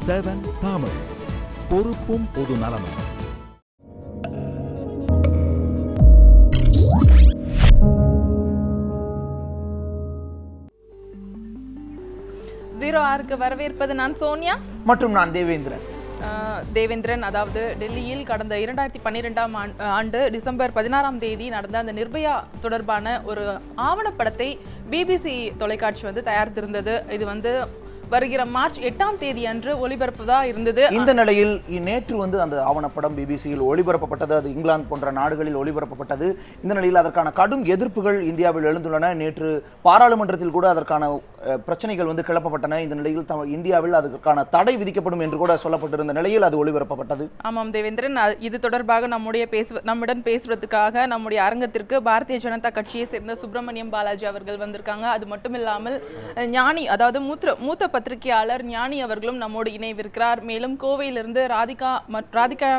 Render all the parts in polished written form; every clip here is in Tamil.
7 தமிழ், பொறுப்பும் பொது நலமும். வரவேற்பது நான் சோனியா மற்றும் நான் தேவேந்திரன். தேவேந்திரன், அதாவது டெல்லியில் கடந்த 2012ஆம் ஆண்டு டிசம்பர் 16ஆம் தேதி நடந்த அந்த நிர்பயா தொடர்பான ஒரு ஆவணப்படத்தை பிபிசி தொலைக்காட்சி தயாரித்திருந்தது. இது வருகிற மார்ச் 8ஆம் தேதி அன்று ஒளிபரப்புதா இருந்தது. இந்த நிலையில் நேற்று அந்த ஆவணப்படம் பிபிசியில் ஒளிபரப்பப்பட்டது. அது இங்கிலாந்து போன்ற நாடுகளில் ஒளிபரப்பப்பட்டது. இந்த நிலையில் அதற்கான கடும் எதிர்ப்புகள் இந்தியாவில் எழுந்துள்ளன. நேற்று பாராளுமன்றத்தில் கூட அதற்கான பிரச்சனைகள் கிளப்பப்பட்டன. இந்த நிலையில் இந்தியாவில் அதற்கான தடை விதிக்கப்படும் என்று கூட சொல்லப்பட்டிருந்த நிலையில் அது ஒளிபரப்பப்பட்டது. ஆமாம் தேவேந்திரன், இது தொடர்பாக நம்முடன் பேசுவதற்காக நம்முடைய அரங்கத்திற்கு பாரதிய ஜனதா கட்சியை சேர்ந்த சுப்பிரமணியம் பாலாஜி அவர்கள் வந்திருக்காங்க. அது மட்டும் இல்லாமல் ஞானி, அதாவது மூத்த பத்திரிகையாளர் ஞானி அவர்களும் நம்மோடு இணைவிருக்கிறார். மேலும் கோவையிலிருந்து ராதிகா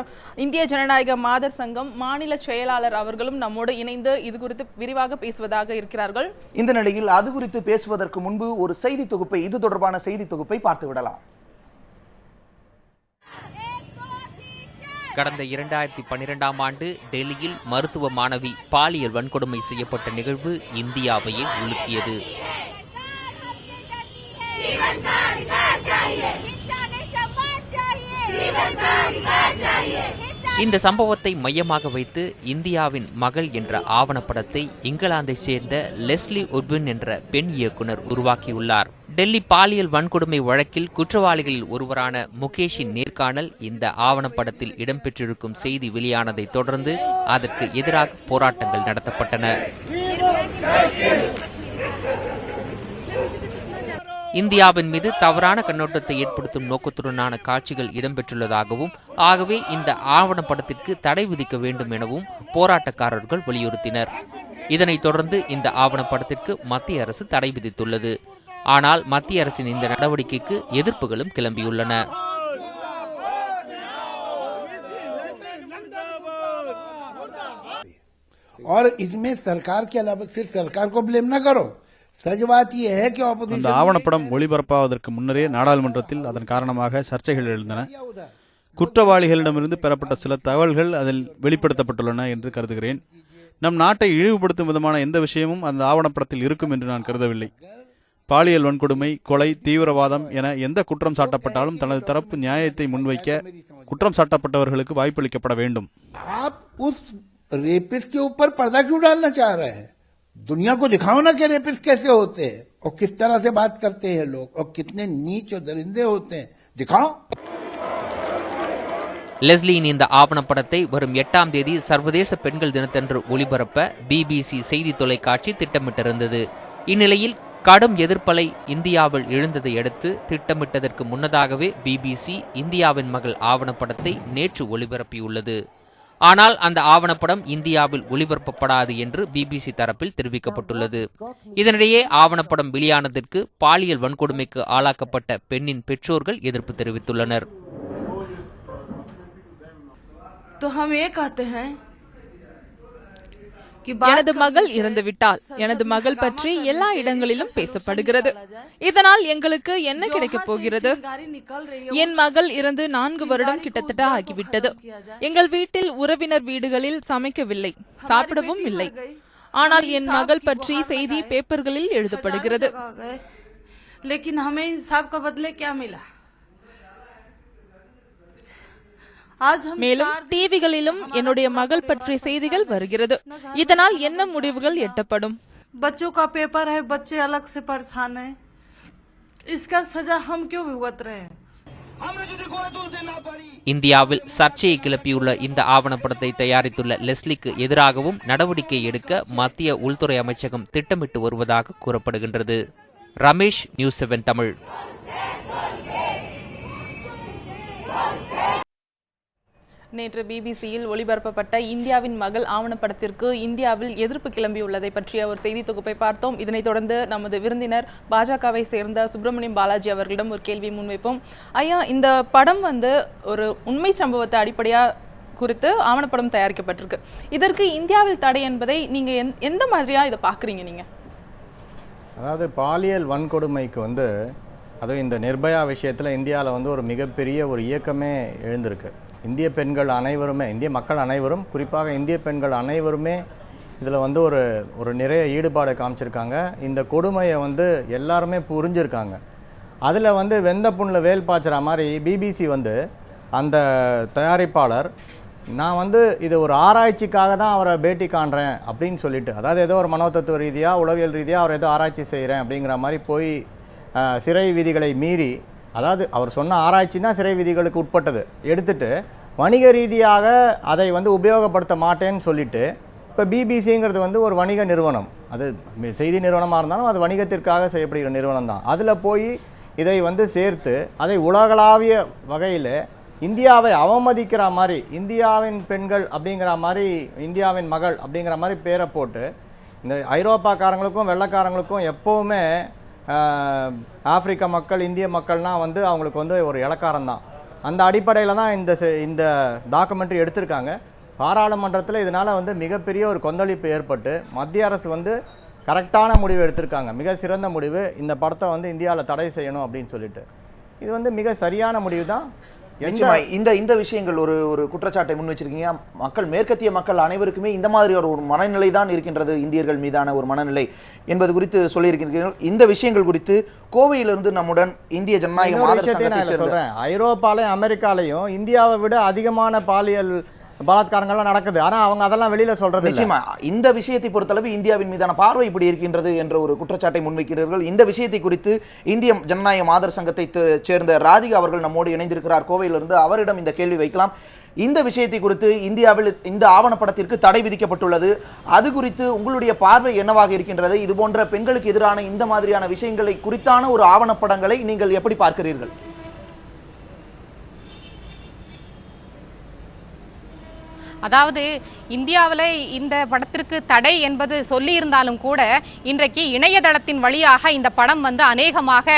இந்திய ஜனநாயக மாதர் சங்கம் மாநில செயலாளர் அவர்களும் நம்மோடு இணைந்து இது குறித்து விரிவாக பேசுவதாக இருக்கிறார்கள். இந்த நிலையில் அது குறித்து பேசுவதற்கு முன்பு ஒரு செய்தி தொகுப்பை, இது தொடர்பான செய்தி தொகுப்பை பார்த்து விடலாம். கடந்த 2012ஆம் ஆண்டு டெல்லியில் மருத்துவ மாணவி பாலியல் வன்கொடுமை செய்யப்பட்ட நிகழ்வு இந்தியாவையே உலுக்கியது. இந்த சம்பவத்தை மையமாக வைத்து இந்தியாவின் மகள் என்ற ஆவணப்படத்தை இங்கிலாந்தை சேர்ந்த லெஸ்லி உட்வின் என்ற பெண் இயக்குனர் உருவாக்கியுள்ளார். டெல்லி பாலியல் வன்கொடுமை வழக்கில் குற்றவாளிகளில் ஒருவரான முகேஷின் நேர்காணல் இந்த ஆவணப்படத்தில் இடம்பெற்றிருக்கும் செய்தி வெளியானதை தொடர்ந்து அதற்கு எதிராக போராட்டங்கள் நடத்தப்பட்டன. இந்தியாவின் மீது தவறான கண்ணோட்டத்தை ஏற்படுத்தும் நோக்கத்துடனான காட்சிகள் இடம்பெற்றுள்ளதாகவும், ஆகவே இந்த ஆவணப்படத்திற்கு தடை விதிக்க வேண்டும் எனவும் போராட்டக்காரர்கள் வலியுறுத்தினர். இதனைத் தொடர்ந்து இந்த ஆவணப்படத்திற்கு மத்திய அரசு தடை விதித்துள்ளது. ஆனால் மத்திய அரசின் இந்த நடவடிக்கைக்கு எதிர்ப்புகளும் கிளம்பியுள்ளன. और इसमें सरकार के अलावा सिर्फ सरकार को ब्लेम न करो. அந்த ஆவணப்படம் ஒளிபரப்பாவதற்கு முன்னரே நாடாளுமன்றத்தில் அதன் காரணமாக சர்ச்சைகள் எழுந்தன. குற்றவாளிகளிடமிருந்து பெறப்பட்ட சில தகவல்கள் அதில் வெளிப்படுத்தப்பட்டுள்ளன என்று கருதுகிறேன். நம் நாட்டை இழிவுபடுத்தும் விதமான எந்த விஷயமும் அந்த ஆவணப்படத்தில் இருக்கும் என்று நான் கருதவில்லை. பாலியல் வன்கொடுமை, கொலை, தீவிரவாதம் என எந்த குற்றம் சாட்டப்பட்டாலும் தனது தரப்பு நியாயத்தை முன்வைக்க குற்றம் சாட்டப்பட்டவர்களுக்கு வாய்ப்பளிக்கப்பட வேண்டும். दुनिया को दिखाओ ना कि रेपिस्ट कैसे होते हैं और किस तरह से बात करते हैं लोग और कितने नीच और दरिंदे होते हैं, दिखाओ. லெஸ்லியின் இந்த ஆவணப்படத்தை வரும் 8ஆம் தேதி சர்வதேச பெண்கள் தினத்தன்று ஒளிபரப்ப பிபிசி செய்தி தொலைக்காட்சி திட்டமிட்டிருந்தது. இந்நிலையில் கடும் எதிர்ப்பலை இந்தியாவில் எழுந்ததை அடுத்து திட்டமிட்டதற்கு முன்னதாகவே பிபிசி இந்தியாவின் மகள் ஆவணப்படத்தை நேற்று ஒளிபரப்பியுள்ளது. ஆனால் அந்த ஆவணப்படம் இந்தியாவில் ஒளிபரப்பப்படாது என்று பிபிசி தரப்பில் தெரிவிக்கப்பட்டுள்ளது. இதனிடையே ஆவணப்படம் வெளியானதற்கு பாலியல் வன்கொடுமைக்கு ஆளாக்கப்பட்ட பெண்ணின் பெற்றோர்கள் எதிர்ப்பு தெரிவித்துள்ளனர். எனது மகள் இறந்துவிட்டால் எனது மகள் பற்றி எல்லா இடங்களிலும் பேசப்படுகிறது. இதனால் எங்களுக்கு என்ன கிடைக்கப் போகிறது? என் மகள் இறந்து 4 வருடம் கிட்டத்தட்ட ஆகிவிட்டது. எங்கள் வீட்டில் உறவினர் வீடுகளில் சமைக்கவில்லை, சாப்பிடவும் இல்லை. ஆனால் என் மகள் பற்றி செய்தி பேப்பர்களில் எழுதப்படுகிறது. மேலும் டிவிகளிலும் என்னுடைய மகள் பற்றிய செய்திகள் வருகிறது. இதனால் என்ன முடிவுகள் எட்டப்படும்? बच्चों का पेपर है, बच्चे अलग से परेशान है. इसका सजा हम क्यों भुगत रहे हैं? இந்தியாவில் சர்ச்சையை கிளப்பியுள்ள இந்த ஆவணப்படத்தை தயாரித்துள்ள லெஸ்லிக்கு எதிராகவும் நடவடிக்கை எடுக்க மத்திய உள்துறை அமைச்சகம் திட்டமிட்டு வருவதாக கூறப்படுகின்றது. ரமேஷ், நியூஸ் 7 தமிழ். நேற்று பிபிசியில் ஒளிபரப்பப்பட்ட இந்தியாவின் மகள் ஆவணப்படத்திற்கு இந்தியாவில் எதிர்ப்பு கிளம்பியுள்ளதை பற்றிய ஒரு செய்தி தொகுப்பை பார்த்தோம். இதனைத் தொடர்ந்து நமது விருந்தினர் பாஜகவை சேர்ந்த சுப்பிரமணியம் பாலாஜி அவர்களிடம் ஒரு கேள்வி முன்வைப்போம். ஐயா, இந்த படம் ஒரு உண்மை சம்பவத்தை அடிப்படையாக குறித்து ஆவணப்படம் தயாரிக்கப்பட்டிருக்கு. இதற்கு இந்தியாவில் தடை என்பதை நீங்க எந்த மாதிரியா இதை பார்க்குறீங்க? நீங்க அதாவது பாலியல் வன்கொடுமைக்கு அதுவும் இந்த நிர்பயா விஷயத்தில் இந்தியாவில் வந்து ஒரு மிகப்பெரிய ஒரு இயக்கமே எழுந்திருக்கு. இந்திய பெண்கள் அனைவருமே, இந்திய மக்கள் அனைவரும், குறிப்பாக இந்திய பெண்கள் அனைவருமே இதில் வந்து ஒரு நிறைய ஈடுபாடை காமிச்சிருக்காங்க. இந்த கொடுமையை வந்து எல்லாருமே புரிஞ்சிருக்காங்க. அதில் வந்து வெந்த புண்ணில் வேல் பாய்ச்சுற மாதிரி பிபிசி வந்து அந்த தயாரிப்பாளர், நான் வந்து இது ஒரு ஆராய்ச்சிக்காக தான் அவரை பேட்டி காண்றேன் அப்படின்னு சொல்லிட்டு, அதாவது ஏதோ ஒரு மனோதத்துவ ரீதியாக உளவியல் ரீதியாக அவர் ஏதோ ஆராய்ச்சி செய்கிறேன் அப்படிங்கிற மாதிரி போய் சிறை விதிகளை மீறி, அதாவது அவர் சொன்ன ஆராய்ச்சினா சிறை விதிகளுக்கு உட்பட்டது எடுத்துட்டு வணிக ரீதியாக அதை வந்து உபயோகப்படுத்த மாட்டேன்னு சொல்லிட்டு, இப்போ பிபிசிங்கிறது வந்து ஒரு வணிக நிறுவனம், அது செய்தி நிறுவனமாக இருந்தாலும் அது வணிகத்திற்காக செய்யப்படுகிற நிறுவனம் தான். அதில் போய் இதை வந்து சேர்த்து அதை உலகளாவிய வகையில் இந்தியாவை அவமதிக்கிற மாதிரி, இந்தியாவின் பெண்கள் அப்படிங்கிற மாதிரி, இந்தியாவின் மகள் அப்படிங்கிற மாதிரி பேரை போட்டு, இந்த ஐரோப்பாக்காரங்களுக்கும் வெள்ளைக்காரங்களுக்கும் எப்போவுமே ஆப்பிரிக்க மக்கள், இந்திய மக்கள்னால் வந்து அவங்களுக்கு வந்து ஒரு இலக்காரம் தான். அந்த அடிப்படையில் தான் இந்த டாக்குமெண்ட்ரி எடுத்திருக்காங்க. பாராளுமன்றத்தில் இதனால் வந்து மிகப்பெரிய ஒரு கொந்தளிப்பு ஏற்பட்டு மத்திய அரசு வந்து கரெக்டான முடிவு எடுத்திருக்காங்க. மிக சிறந்த முடிவு, இந்த படத்தை வந்து இந்தியாவில் தடை செய்யணும் அப்படின்னு சொல்லிட்டு. இது வந்து மிக சரியான முடிவு தான். நிச்சயமா இந்த விஷயங்கள் ஒரு குற்றச்சாட்டை முன் வச்சிருக்கீங்க. மக்கள், மேற்கத்திய மக்கள் அனைவருக்குமே இந்த மாதிரி ஒரு மனநிலை தான் இருக்கின்றது, இந்தியர்கள் மீதான ஒரு மனநிலை என்பது குறித்து சொல்லியிருக்கிறீர்கள். இந்த விஷயங்கள் குறித்து கோவையிலிருந்து நம்முடன் இந்திய ஜனநாயக மாதர் சங்கத்தை சொல்றேன். ஐரோப்பாலையும் அமெரிக்காலையும் இந்தியாவை விட அதிகமான பாலியல் பலாத்காரங்கள்லாம் நடக்குது. ஆனால் அவங்க அதெல்லாம் வெளியில் சொல்கிறது. நிச்சயமா இந்த விஷயத்தை பொறுத்தளவு இந்தியாவின் மீதான பார்வை இப்படி இருக்கின்றது என்ற ஒரு குற்றச்சாட்டை முன்வைக்கிறீர்கள். இந்த விஷயத்தை குறித்து இந்திய ஜனநாயக மாதர் சங்கத்தை சேர்ந்த ராதிகா அவர்கள் நம்மோடு இணைந்திருக்கிறார் கோவையிலிருந்து. அவரிடம் இந்த கேள்வி வைக்கலாம். இந்த விஷயத்தை குறித்து இந்தியாவில் இந்த ஆவணப்படத்திற்கு தடை விதிக்கப்பட்டுள்ளது, அது குறித்து உங்களுடைய பார்வை என்னவாக இருக்கின்றது? இது போன்ற பெண்களுக்கு எதிரான இந்த மாதிரியான விஷயங்களை குறித்தான ஒரு ஆவணப்படங்களை நீங்கள் எப்படி பார்க்கிறீர்கள்? அதாவது இந்தியாவில் இந்த படத்திற்கு தடை என்பது சொல்லியிருந்தாலும் கூட இன்றைக்கு இணையதளத்தின் வழியாக இந்த படம் வந்து அநேகமாக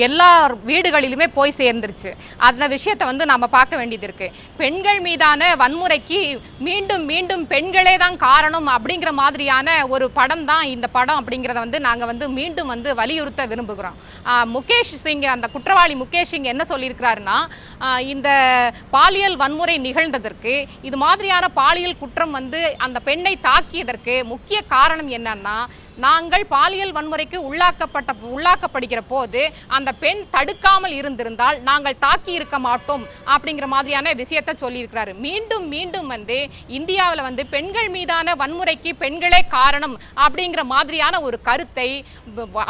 எல்லா வீடுகளிலுமே போய் சேர்ந்துருச்சு. அந்த விஷயத்தை வந்து நாம் பார்க்க வேண்டியது இருக்குது. பெண்கள் மீதான வன்முறைக்கு மீண்டும் மீண்டும் பெண்களே தான் காரணம் அப்படிங்கிற மாதிரியான ஒரு படம் தான் இந்த படம் அப்படிங்கிறத வந்து நாங்கள் வந்து மீண்டும் வந்து வலியுறுத்த விரும்புகிறோம். முகேஷ் சிங், அந்த குற்றவாளி முகேஷ் சிங் என்ன சொல்லியிருக்கிறாருன்னா, இந்த பாலியல் வன்முறை நிகழ்ந்ததற்கு, இது மாதிரியான பாலியல் குற்றம் வந்து அந்த பெண்ணை தாக்கியதற்கு முக்கிய காரணம் என்னன்னா, நாங்கள் பாலியல் வன்முறைக்கு உள்ளாக்கப்படுகிற போது அந்த பெண் தடுக்காமல் இருந்திருந்தால் நாங்கள் தாக்கி இருக்க மாட்டோம் அப்படிங்கிற மாதிரியான விஷயத்தை சொல்லியிருக்கிறாரு. மீண்டும் மீண்டும் வந்து இந்தியாவில் வந்து பெண்கள் மீதான வன்முறைக்கு பெண்களே காரணம் அப்படிங்கிற மாதிரியான ஒரு கருத்தை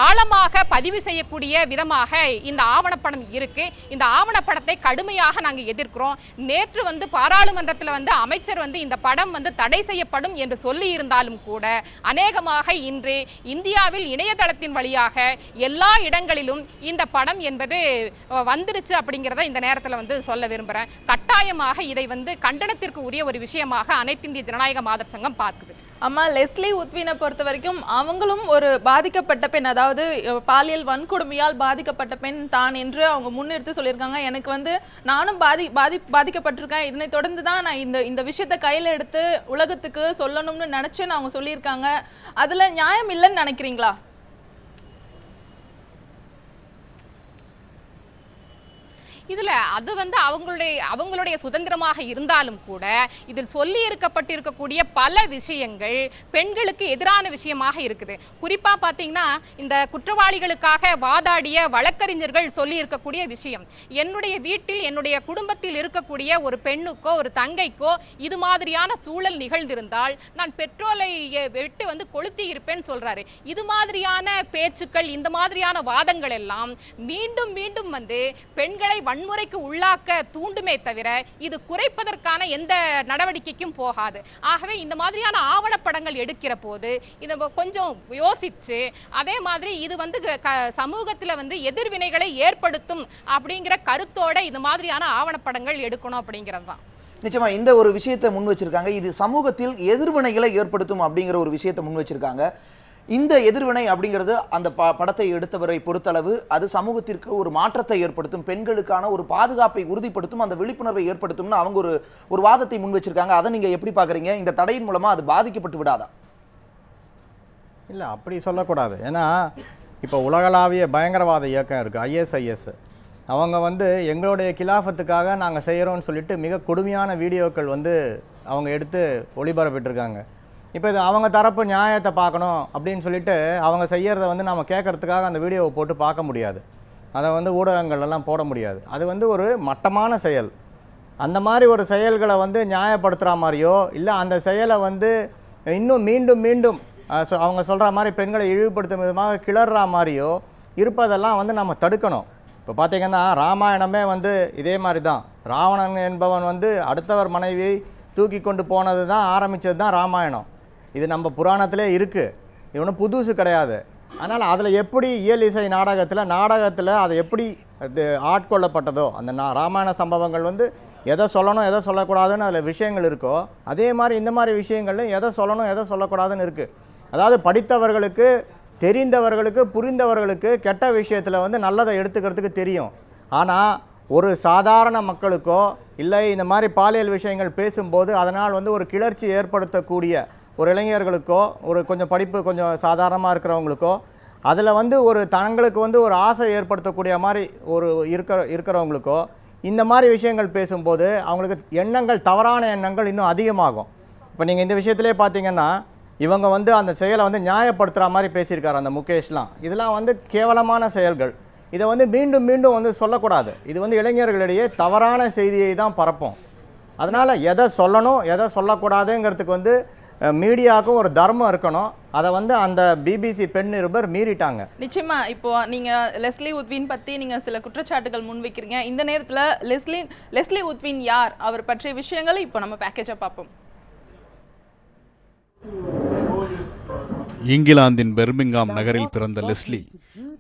ஆழமாக பதிவு செய்யக்கூடிய விதமாக இந்த ஆவணப்படம் இருக்கு. இந்த ஆவணப்படத்தை கடுமையாக நாங்கள் எதிர்க்கிறோம். நேற்று வந்து பாராளுமன்றத்தில் வந்து அமைச்சர் வந்து இந்த படம் வந்து தடை செய்யப்படும் என்று சொல்லி இருந்தாலும் கூட அநேகமாக இன்று இந்தியாவில் இணையதளத்தின் வழியாக எல்லா இடங்களிலும் இந்த படம் என்பது வந்துருச்சு அப்படிங்கிறத இந்த நேரத்தில் வந்து சொல்ல விரும்புகிறேன். கட்டாயமாக இதை வந்து கண்டனத்திற்கு உரிய ஒரு விஷயமாக அனைத்து இந்திய ஜனநாயக மாதர் சங்கம் பார்க்குது. அம்மா, லெஸ்லி உத்வினை பொறுத்த வரைக்கும் அவங்களும் ஒரு பாதிக்கப்பட்ட பெண், அதாவது பாலியல் வன்கொடுமையால் பாதிக்கப்பட்ட பெண் தான் என்று அவங்க முன்னிறுத்தி சொல்லியிருக்காங்க. எனக்கு வந்து நானும் பாதிக்கப்பட்டிருக்கேன், இதனை தொடர்ந்து தான் நான் இந்த விஷயத்தை கையில் எடுத்து உலகத்துக்கு சொல்லணும்னு நினைச்சேன்னு அவங்க சொல்லியிருக்காங்க. அதுல நியாயம் இல்லைன்னு நினைக்கிறீங்களா? இதில் அது வந்து அவங்களுடைய சுதந்திரமாக இருந்தாலும் கூட இதில் சொல்லி இருக்கக்கூடிய பல விஷயங்கள் பெண்களுக்கு எதிரான விஷயமாக இருக்குது. குறிப்பாக பார்த்தீங்கன்னா, இந்த குற்றவாளிகளுக்காக வாதாடிய வழக்கறிஞர்கள் சொல்லி இருக்கக்கூடிய விஷயம், என்னுடைய வீட்டில் என்னுடைய குடும்பத்தில் இருக்கக்கூடிய ஒரு பெண்ணுக்கோ ஒரு தங்கைக்கோ இது மாதிரியான சூழல் நிகழ்ந்திருந்தால் நான் பெட்ரோலை விட்டு வந்து கொளுத்தி இருப்பேன்னு சொல்றாரு. இது மாதிரியான பேச்சுக்கள், இந்த மாதிரியான வாதங்கள் எல்லாம் மீண்டும் மீண்டும் வந்து பெண்களை வன்முறைக்கு உள்ளாக்க தூண்டுமே தவிர இது குறைப்பதற்கான எந்த நடவடிக்கைக்கும் போகாது. ஆகவே இந்த மாதிரியான ஆவணப்படங்கள் எடுக்கிற போது இதை கொஞ்சம் யோசிச்சு, அதே மாதிரி இது வந்து சமூகத்தில் வந்து எதிர்வினைகளை ஏற்படுத்தும் அப்படிங்கிற கருத்தோட இந்த மாதிரியான ஆவணப்படங்கள் எடுக்கணும் அப்படிங்கிறது தான். நிச்சயமா இந்த ஒரு விஷயத்தை முன் வச்சிருக்காங்க. இது சமூகத்தில் எதிர்வினைகளை ஏற்படுத்தும் அப்படிங்கிற ஒரு விஷயத்தை முன் வச்சிருக்காங்க. இந்த எதிர்வினை அப்படிங்கிறது அந்த படத்தை எடுத்தவரை பொறுத்தளவு அது சமூகத்திற்கு ஒரு மாற்றத்தை ஏற்படுத்தும், பெண்களுக்கான ஒரு பாதுகாப்பை உறுதிப்படுத்தும், அந்த விழிப்புணர்வை ஏற்படுத்தும்னு அவங்க ஒரு வாதத்தை முன் வச்சிருக்காங்க. அதை நீங்க எப்படி பாக்குறீங்க? இந்த தடையின் மூலமா அது பாதிக்கப்பட்டு விடாதா? இல்லை, அப்படி சொல்லக்கூடாது. ஏன்னா இப்போ உலகளாவிய பயங்கரவாத இயக்கம் இருக்குது ISIS. அவங்க வந்து எங்களுடைய கிலாஃபத்துக்காக நாங்கள் செய்கிறோன்னு சொல்லிட்டு மிக கொடுமையான வீடியோக்கள் வந்து அவங்க எடுத்து ஒளிபரப்பிட்டிருக்காங்க. இப்போ இது அவங்க தரப்பு நியாயத்தை பார்க்கணும் அப்படின்னு சொல்லிட்டு அவங்க செய்கிறத வந்து நம்ம கேட்குறதுக்காக அந்த வீடியோவை போட்டு பார்க்க முடியாது. அதை வந்து ஊடகங்கள்லாம் போட முடியாது. அது வந்து ஒரு மட்டமான செயல். அந்த மாதிரி ஒரு செயல்களை வந்து நியாயப்படுத்துகிற மாதிரியோ இல்லை அந்த செயலை வந்து இன்னும் மீண்டும் மீண்டும் அவங்க சொல்கிற மாதிரி பெண்களை இழிவுபடுத்தும் விதமாக கிளறுற மாதிரியோ இருப்பதெல்லாம் வந்து நம்ம தடுக்கணும். இப்போ பார்த்திங்கன்னா ராமாயணமே வந்து இதே மாதிரி தான். ராவணன் என்பவன் வந்து அடுத்தவர் மனைவியை தூக்கி கொண்டு போனது தான் ஆரம்பித்தது தான் ராமாயணம். இது நம்ம புராணத்திலே இருக்குது. இது ஒன்றும் புதுசு கிடையாது. அதனால் அதில் எப்படி இயல் இசை நாடகத்தில் அதை எப்படி அது ஆட்கொள்ளப்பட்டதோ அந்த ராமாயண சம்பவங்கள் வந்து எதை சொல்லணும் எதை சொல்லக்கூடாதுன்னு அதில் விஷயங்கள் இருக்கோ அதே மாதிரி இந்த மாதிரி விஷயங்கள்லையும் எதை சொல்லணும் எதை சொல்லக்கூடாதுன்னு இருக்குது. அதாவது படித்தவர்களுக்கு தெரிந்தவர்களுக்கு புரிந்தவர்களுக்கு கெட்ட விஷயத்தில் வந்து நல்லதை எடுத்துக்கிறதுக்கு தெரியும். ஆனால் ஒரு சாதாரண மக்களுக்கோ இல்லை இந்த மாதிரி பாலியல் விஷயங்கள் பேசும்போது அதனால் வந்து ஒரு கிளர்ச்சி ஏற்படுத்தக்கூடிய ஒரு இளைஞர்களுக்கோ ஒரு கொஞ்சம் படிப்பு கொஞ்சம் சாதாரணமாக இருக்கிறவங்களுக்கோ அதில் வந்து ஒரு தங்களுக்கு வந்து ஒரு ஆசை ஏற்படுத்தக்கூடிய மாதிரி ஒரு இருக்கிறவங்களுக்கோ இந்த மாதிரி விஷயங்கள் பேசும்போது அவங்களுக்கு எண்ணங்கள் தவறான எண்ணங்கள் இன்னும் அதிகமாகும். இப்போ நீங்கள் இந்த விஷயத்திலே பார்த்தீங்கன்னா இவங்க வந்து அந்த செயலை வந்து நியாயப்படுத்துகிற மாதிரி பேசியிருக்காரு அந்த முகேஷ்லாம். இதெல்லாம் வந்து கேவலமான செயல்கள். இதை வந்து மீண்டும் மீண்டும் வந்து சொல்லக்கூடாது. இது வந்து இளைஞர்களிடையே தவறான செய்தியை தான் பரப்பும். அதனால் எதை சொல்லணும் எதை சொல்லக்கூடாதுங்கிறதுக்கு வந்து மீடியாவுக்கும் ஒரு தர்மம் இருக்கணும். அதை வந்து அந்த பிபிசி பெண் நிருபர் மீறிட்டாங்க. நிச்சயமா இப்போ நீங்க லெஸ்லி உத்வின் பத்தி நீங்க சில குற்றச்சாட்டுகள் முன்வைக்கிறீங்க. இந்த நேரத்துல லெஸ்லி உத்வின் யார், அவர் பற்றிய விஷயங்களை இப்போ நம்ம பேக்கேஜா பார்ப்போம். இங்கிலாந்தின் பெர்மிங்காம் நகரில் பிறந்த லெஸ்லி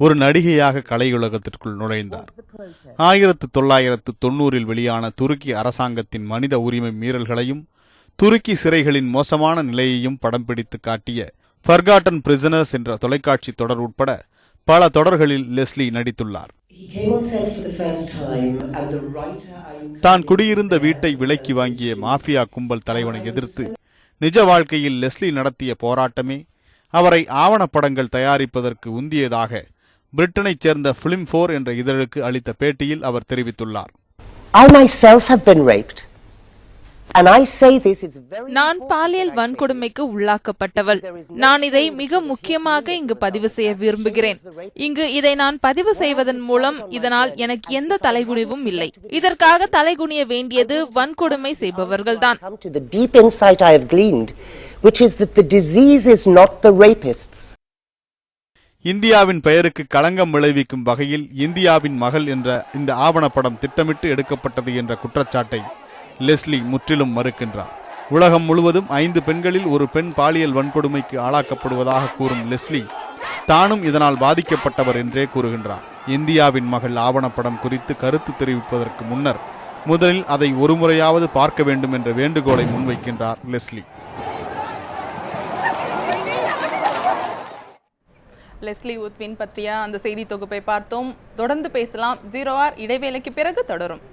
ஒரு நடிகையாக கலையுலகத்திற்குள் நுழைந்தார். 1990 வெளியான துருக்கி அரசாங்கத்தின் மனித உரிமை மீறல்களையும் துருக்கி சிறைகளின் மோசமான நிலையையும் படம் பிடித்து காட்டிய ஃபர்காட்டன் பிரிசனர்ஸ் என்ற தொலைக்காட்சி தொடர் உட்பட பல தொடர்களில் லெஸ்லி நடித்துள்ளார். தான் குடியிருந்த வீட்டை விலைக்கு வாங்கிய மாஃபியா கும்பல் தலைவனை எதிர்த்து நிஜ வாழ்க்கையில் லெஸ்லி நடத்திய போராட்டமே அவரை ஆவணப்படங்கள் தயாரிப்பதற்கு உந்தியதாக பிரிட்டனைச் சேர்ந்த Film 4 என்ற இதழுக்கு அளித்த பேட்டியில் அவர் தெரிவித்துள்ளார். நான் பாலியல் வன்கொடுமைக்கு உள்ளாக்கப்பட்டவள். நான் இதை மிக முக்கியமாக இங்கு பதிவு செய்ய விரும்புகிறேன். இதை நான் பதிவு செய்வதன் மூலம் இதனால் எனக்கு எந்த தலைகுனிவும் இல்லை. இதற்காக தலைகுனிய வேண்டியது வன்கொடுமை செய்பவர்கள்தான். இந்தியாவின் பெயருக்கு களங்கம் விளைவிக்கும் வகையில் இந்தியாவின் மகள் என்ற இந்த ஆவணப்படம் திட்டமிட்டு எடுக்கப்பட்டது என்ற குற்றச்சாட்டை லெஸ்லி முற்றிலும் மறுக்கின்றார். உலகம் முழுவதும் 5 பெண்களில் ஒரு பெண் பாலியல் வன்கொடுமைக்கு ஆளாக்கப்படுவதாக கூறும் லெஸ்லி தானும் இதனால் பாதிக்கப்பட்டவர் என்றே கூறுகின்றார். இந்தியாவின் மகள் ஆவணப்படம் குறித்து கருத்து தெரிவிப்பதற்கு முன்னர் முதலில் அதை ஒருமுறையாவது பார்க்க வேண்டும் என்ற வேண்டுகோளை முன்வைக்கின்றார் லெஸ்லி. லெஸ்லி உத்வின் பற்றிய அந்த செய்தி தொகுப்பை பார்த்தோம். தொடர்ந்து பேசலாம். 0R இடைவேளைக்கு பிறகு தொடரும்.